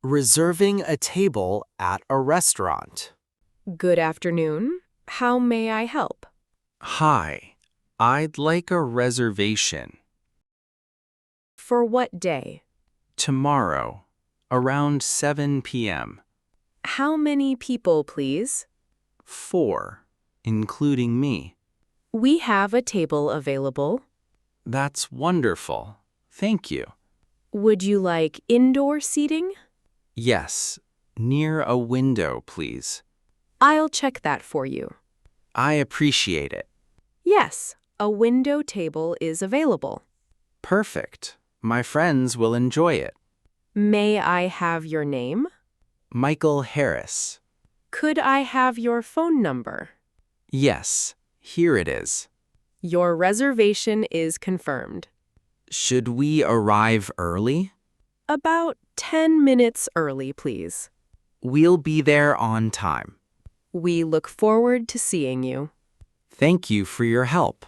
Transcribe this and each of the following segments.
Reserving a table at a restaurant. Good afternoon. How may I help? Hi, I'd like a reservation. For what day? Tomorrow, around 7 p.m. How many people, please? 4, including me. We have a table available. That's wonderful. Thank you. Would you like indoor seating? Yes, near a window, please. I'll check that for you. I appreciate it. Yes, a window table is available. Perfect. My friends will enjoy it. May I have your name? Michael Harris. Could I have your phone number? Yes, here it is. Your reservation is confirmed. Should we arrive early? About 10 minutes early, please. We'll be there on time. We look forward to seeing you. Thank you for your help.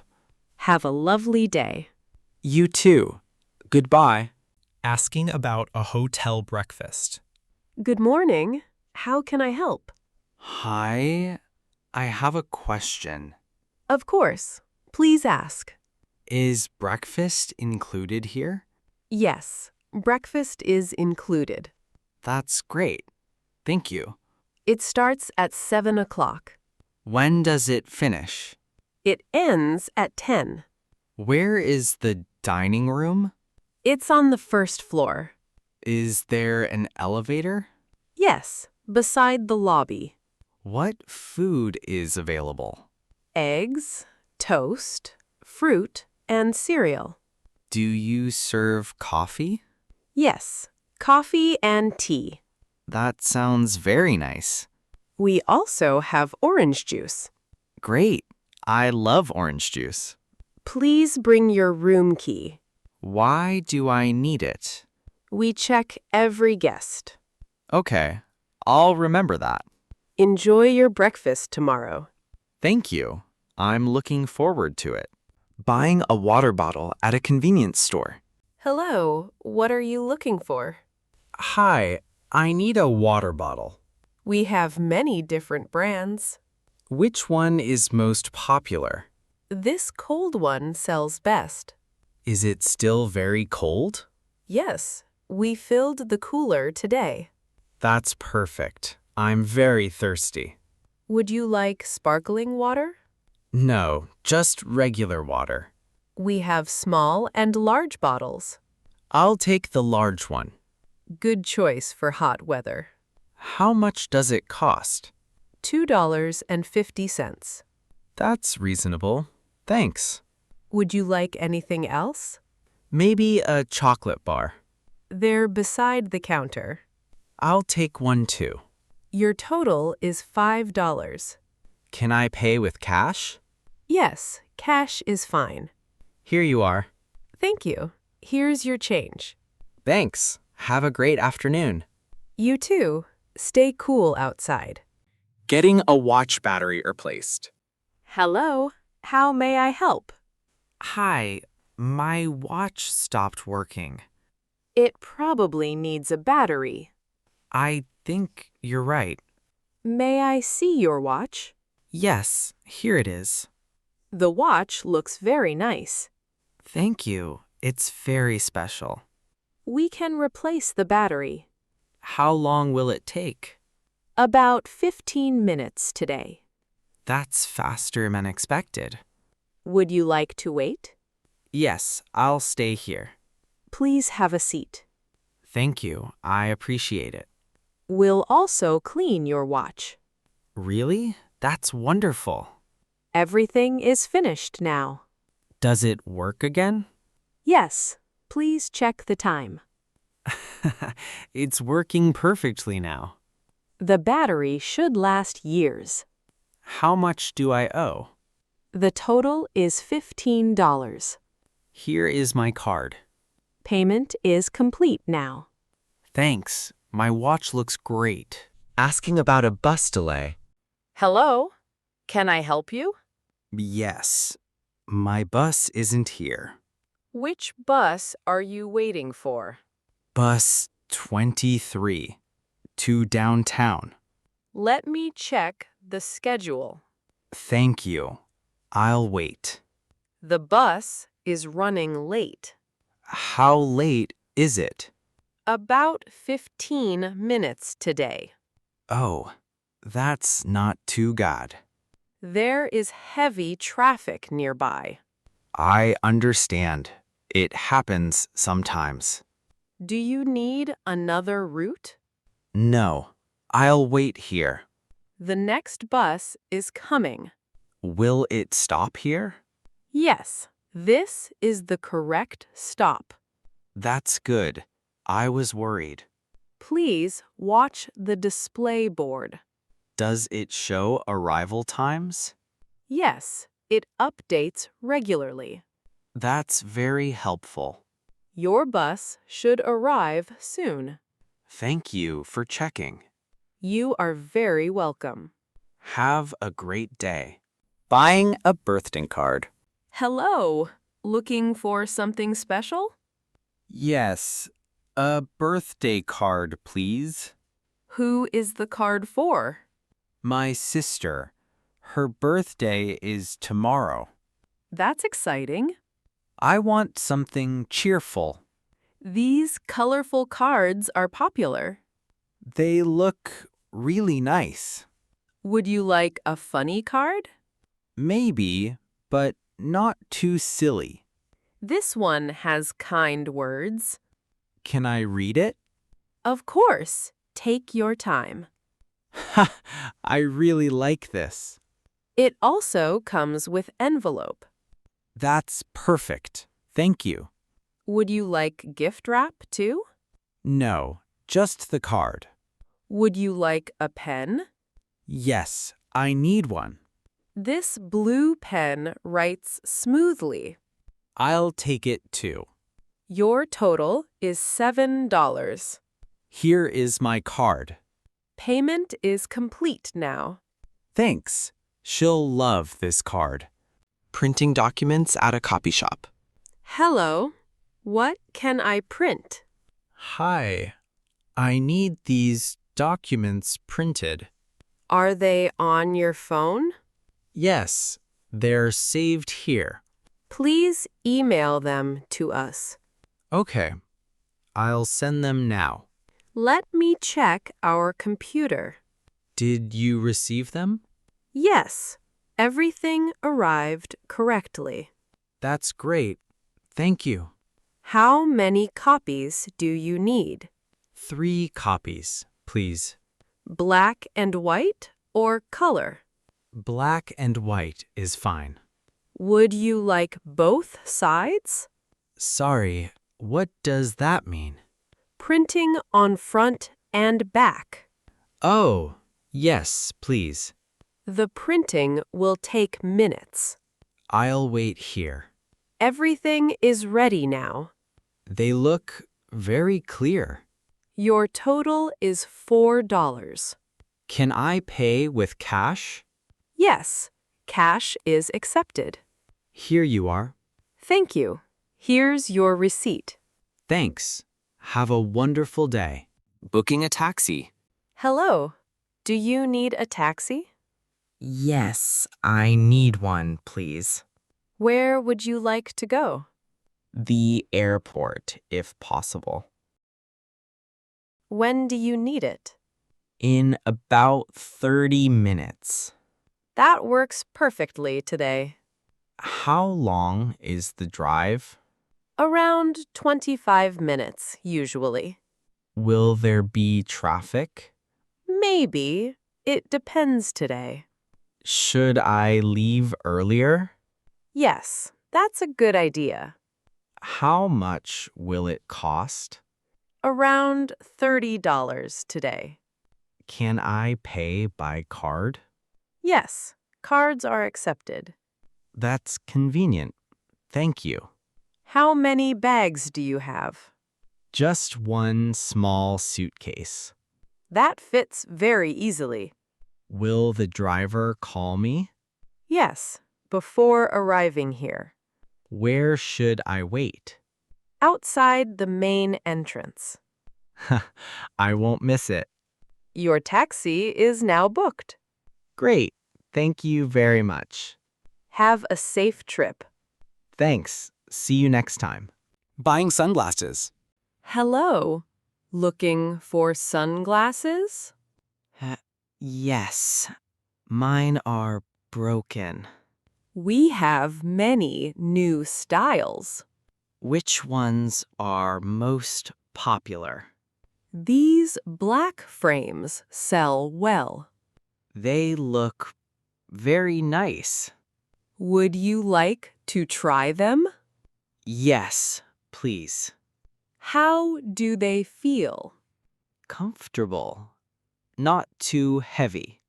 Have a lovely day. You too. Goodbye. Asking about a hotel breakfast. Good morning. How can I help? Hi, I have a question. Of course. Please ask. Is breakfast included here? Yes, breakfast is included. That's great. Thank you. It starts at 7 o'clock. When does it finish? It ends at 10. Where is the dining room? It's on the first floor. Is there an elevator? Yes, beside the lobby. What food is available? Eggs, toast, fruit, and cereal. Do you serve coffee? Yes, coffee and tea. That sounds very nice. We also have orange juice. Great. I love orange juice. Please bring your room key. Why do I need it? We check every guest. Okay, I'll remember that. Enjoy your breakfast tomorrow. Thank you. I'm looking forward to it. Buying a water bottle at a convenience store. Hello, what are you looking for? Hi, I need a water bottle. We have many different brands. Which one is most popular? This cold one sells best. Is it still very cold? Yes, we filled the cooler today. That's perfect. I'm very thirsty. Would you like sparkling water? No, just regular water. We have small and large bottles. I'll take the large one. Good choice for hot weather. How much does it cost? $2.50. That's reasonable. Thanks. Would you like anything else? Maybe a chocolate bar. They're beside the counter. I'll take one too. Your total is $5. Can I pay with cash? Yes, cash is fine. Here you are. Thank you. Here's your change. Thanks. Have a great afternoon. You too. Stay cool outside. Getting a watch battery replaced. Hello, how may I help? Hi, my watch stopped working. It probably needs a battery. I think you're right. May I see your watch? Yes, here it is. The watch looks very nice. Thank you. It's very special. We can replace the battery. How long will it take? About 15 minutes today. That's faster than expected. Would you like to wait? Yes, I'll stay here. Please have a seat. Thank you. I appreciate it. We'll also clean your watch. Really? That's wonderful. Everything is finished now. Does it work again? Yes, please check the time. It's working perfectly now. The battery should last years. How much do I owe? The total is $15. Here is my card. Payment is complete now. Thanks. My watch looks great. Asking about a bus delay. Hello, can I help you? Yes. My bus isn't here. Which bus are you waiting for? Bus 23. To downtown. Let me check the schedule. Thank you. I'll wait. The bus is running late. How late is it? About 15 minutes today. Oh, that's not too bad. There is heavy traffic nearby. I understand. It happens sometimes. Do you need another route? No, I'll wait here. The next bus is coming. Will it stop here? Yes, this is the correct stop. That's good. I was worried. Please watch the display board. Does it show arrival times? Yes, it updates regularly. That's very helpful. Your bus should arrive soon. Thank you for checking. You are very welcome. Have a great day. Buying a birthday card. Hello. Looking for something special? Yes, a birthday card, please. Who is the card for? My sister. Her birthday is tomorrow. That's exciting. I want something cheerful. These colorful cards are popular. They look really nice. Would you like a funny card? Maybe, but not too silly. This one has kind words. Can I read it? Of course. Take your time. Ha! I really like this. It also comes with envelope. That's perfect. Thank you. Would you like gift wrap too? No, just the card. Would you like a pen? Yes, I need one. This blue pen writes smoothly. I'll take it too. Your total is $7. Here is my card. Payment is complete now. Thanks. She'll love this card. Printing documents at a copy shop. Hello. What can I print? Hi. I need these documents printed. Are they on your phone? Yes, they're saved here. Please email them to us. Okay. I'll send them now. Let me check our computer. Did you receive them? Yes, everything arrived correctly. That's great. Thank you. How many copies do you need? 3 copies, please. Black and white or color? Black and white is fine. Would you like both sides? Sorry, what does that mean? Printing on front and back. Oh, yes, please. The printing will take minutes. I'll wait here. Everything is ready now. They look very clear. Your total is $4. Can I pay with cash? Yes, cash is accepted. Here you are. Thank you. Here's your receipt. Thanks. Have a wonderful day. Booking a taxi. Hello. Do you need a taxi? Yes, I need one, please. Where would you like to go? The airport, if possible. When do you need it? In about 30 minutes. That works perfectly today. How long is the drive? Around 25 minutes, usually. Will there be traffic? Maybe. It depends today. Should I leave earlier? Yes, that's a good idea. How much will it cost? Around $30 today. Can I pay by card? Yes, cards are accepted. That's convenient. Thank you. How many bags do you have? Just one small suitcase. That fits very easily. Will the driver call me? Yes, before arriving here. Where should I wait? Outside the main entrance. I won't miss it. Your taxi is now booked. Great. Thank you very much. Have a safe trip. Thanks. See you next time. Buying sunglasses. Hello. Looking for sunglasses? Yes. Mine are broken. We have many new styles. Which ones are most popular? These black frames sell well. They look very nice. Would you like to try them? Yes, please. How do they feel? Comfortable. Not too heavy.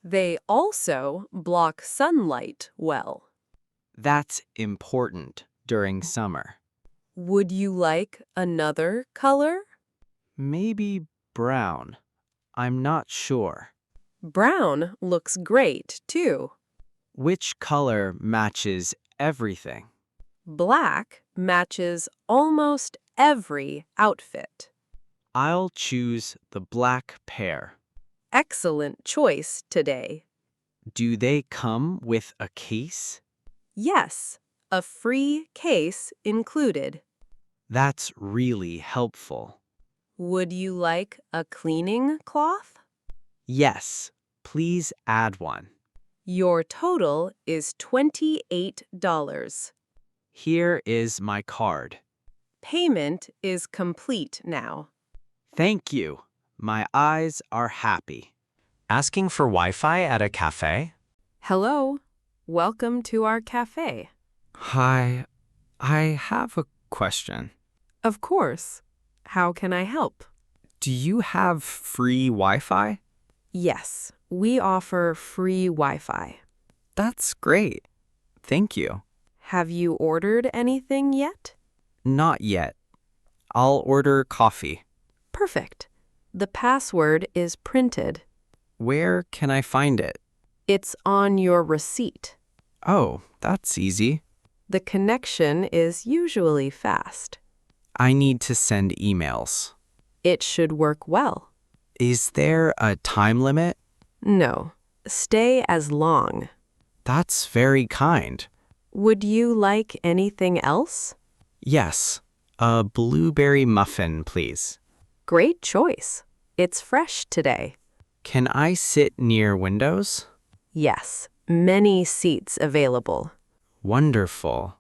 They also block sunlight well. That's important during summer. Would you like another color? Maybe brown. I'm not sure. Brown looks great, too. Which color matches everything? Black matches almost every outfit. I'll choose the black pair. Excellent choice today. Do they come with a case? Yes, a free case included. That's really helpful. Would you like a cleaning cloth? Yes, please add one. Your total is $28. Here is my card. Payment is complete now. Thank you. My eyes are happy. Asking for Wi-Fi at a cafe? Hello. Welcome to our cafe. Hi, I have a question. Of course. How can I help? Do you have free Wi-Fi? Yes, we offer free Wi-Fi. That's great. Thank you. Have you ordered anything yet? Not yet. I'll order coffee. Perfect. The password is printed. Where can I find it? It's on your receipt. Oh, that's easy. The connection is usually fast. I need to send emails. It should work well. Is there a time limit? No, stay as long. That's very kind. Would you like anything else? Yes, a blueberry muffin, please. Great choice. It's fresh today. Can I sit near windows? Yes, many seats available. Wonderful.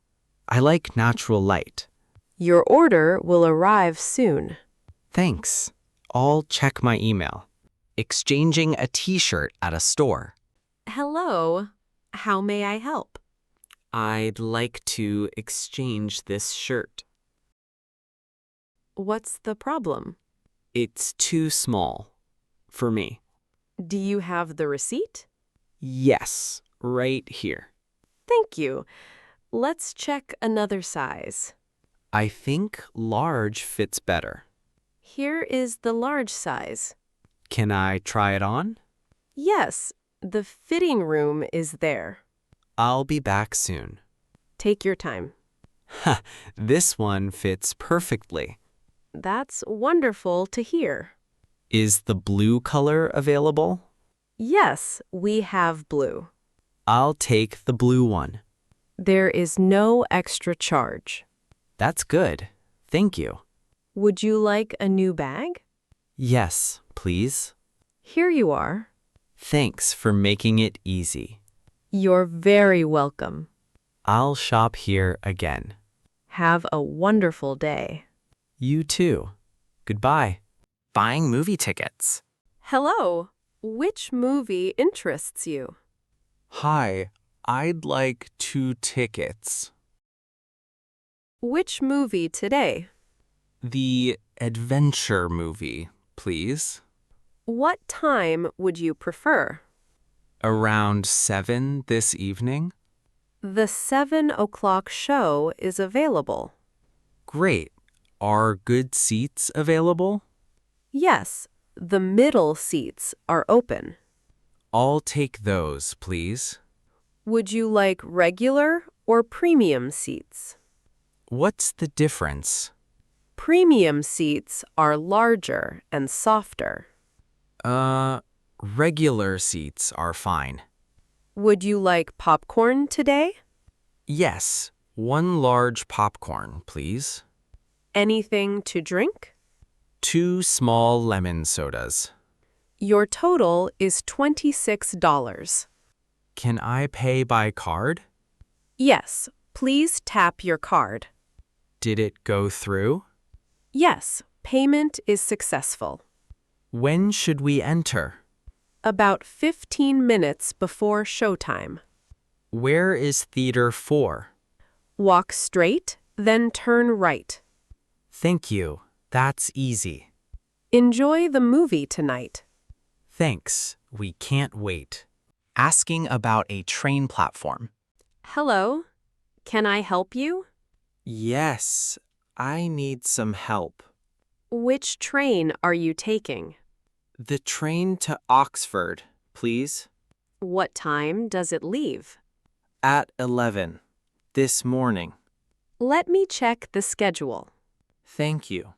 I like natural light. Your order will arrive soon. Thanks. I'll check my email. Exchanging a t-shirt at a store. Hello. How may I help? I'd like to exchange this shirt. What's the problem? It's too small for me. Do you have the receipt? Yes, right here. Thank you. Let's check another size. I think large fits better. Here is the large size. Can I try it on? Yes, the fitting room is there. I'll be back soon. Take your time. Ha, this one fits perfectly. That's wonderful to hear. Is the blue color available? Yes, we have blue. I'll take the blue one. There is no extra charge. That's good. Thank you. Would you like a new bag? Yes, please. Here you are. Thanks for making it easy. You're very welcome. I'll shop here again. Have a wonderful day. You too. Goodbye. Buying movie tickets. Hello. Which movie interests you? Hi, I'd like 2 tickets. Which movie today? The adventure movie, please. What time would you prefer? Around 7 this evening? The 7 o'clock show is available. Great. Are good seats available? Yes, the middle seats are open. I'll take those, please. Would you like regular or premium seats? What's the difference? Premium seats are larger and softer. Regular seats are fine. Would you like popcorn today? Yes, one large popcorn, please. Anything to drink? 2 small lemon sodas. Your total is $26. Can I pay by card? Yes, please tap your card. Did it go through? Yes, payment is successful. When should we enter? About 15 minutes before showtime. Where is Theater 4? Walk straight, then turn right. Thank you. That's easy. Enjoy the movie tonight. Thanks. We can't wait. Asking about a train platform. Hello, can I help you? Yes, I need some help. Which train are you taking? The train to Oxford, please. What time does it leave? At 11 this morning. Let me check the schedule. Thank you.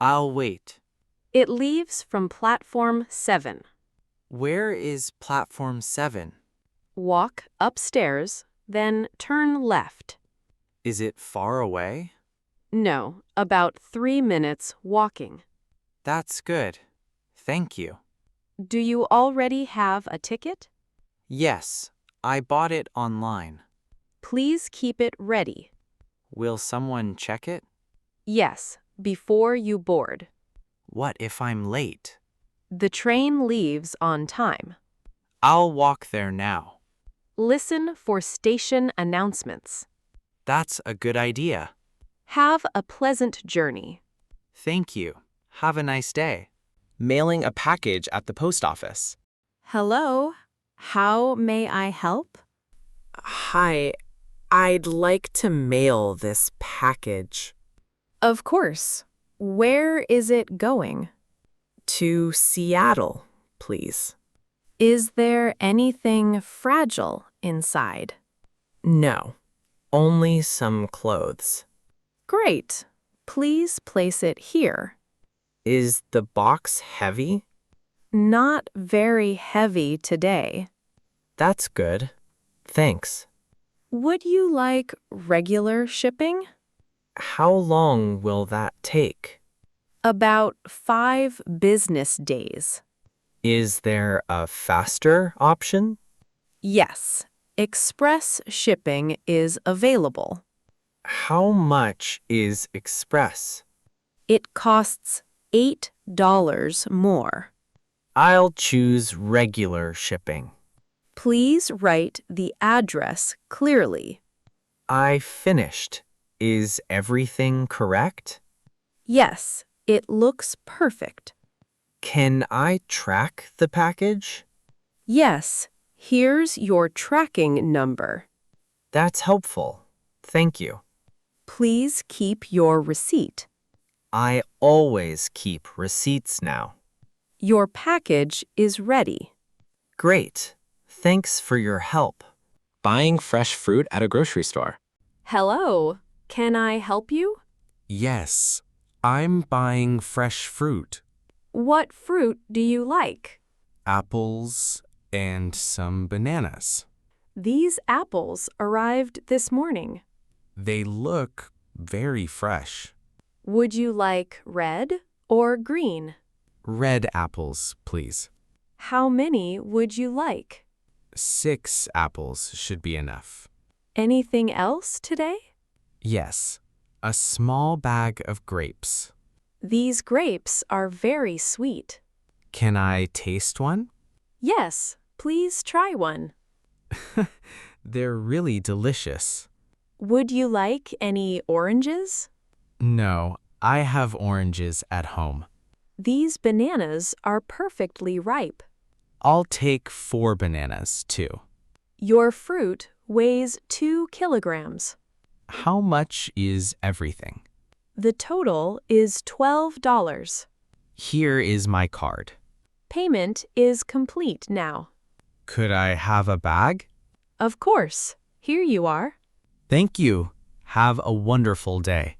I'll wait. It leaves from platform 7. Where is platform 7? Walk upstairs, then turn left. Is it far away? No, about 3 minutes walking. That's good. Thank you. Do you already have a ticket? Yes, I bought it online. Please keep it ready. Will someone check it? Yes, before you board. What if I'm late? The train leaves on time. I'll walk there now. Listen for station announcements. That's a good idea. Have a pleasant journey. Thank you. Have a nice day. Mailing a package at the post office. Hello, how may I help? Hi, I'd like to mail this package Of course. Where is it going? to Seattle, please. Is there anything fragile inside? No, only some clothes. Great. Please place it here. Is the box heavy? Not very heavy today. That's good. Thanks. Would you like regular shipping? How long will that take? About 5 business days. Is there a faster option? Yes, express shipping is available. How much is express? It costs $8 more. I'll choose regular shipping. Please write the address clearly. I finished. Is everything correct? Yes, it looks perfect. Can I track the package? Yes, here's your tracking number. That's helpful. Thank you. Please keep your receipt. I always keep receipts now. Your package is ready. Great. Thanks for your help. Buying fresh fruit at a grocery store. Hello, can I help you? Yes, I'm buying fresh fruit. What fruit do you like? Apples and some bananas. These apples arrived this morning. They look very fresh. Would you like red or green? Red apples, please. How many would you like? 6 apples should be enough. Anything else today? Yes, a small bag of grapes. These grapes are very sweet. Can I taste one? Yes, please try one. They're really delicious. Would you like any oranges? No, I have oranges at home. These bananas are perfectly ripe. I'll take 4 bananas, too. Your fruit weighs 2 kilograms. How much is everything? The total is $12. Here is my card. Payment is complete now. Could I have a bag? Of course. Here you are. Thank you. Have a wonderful day.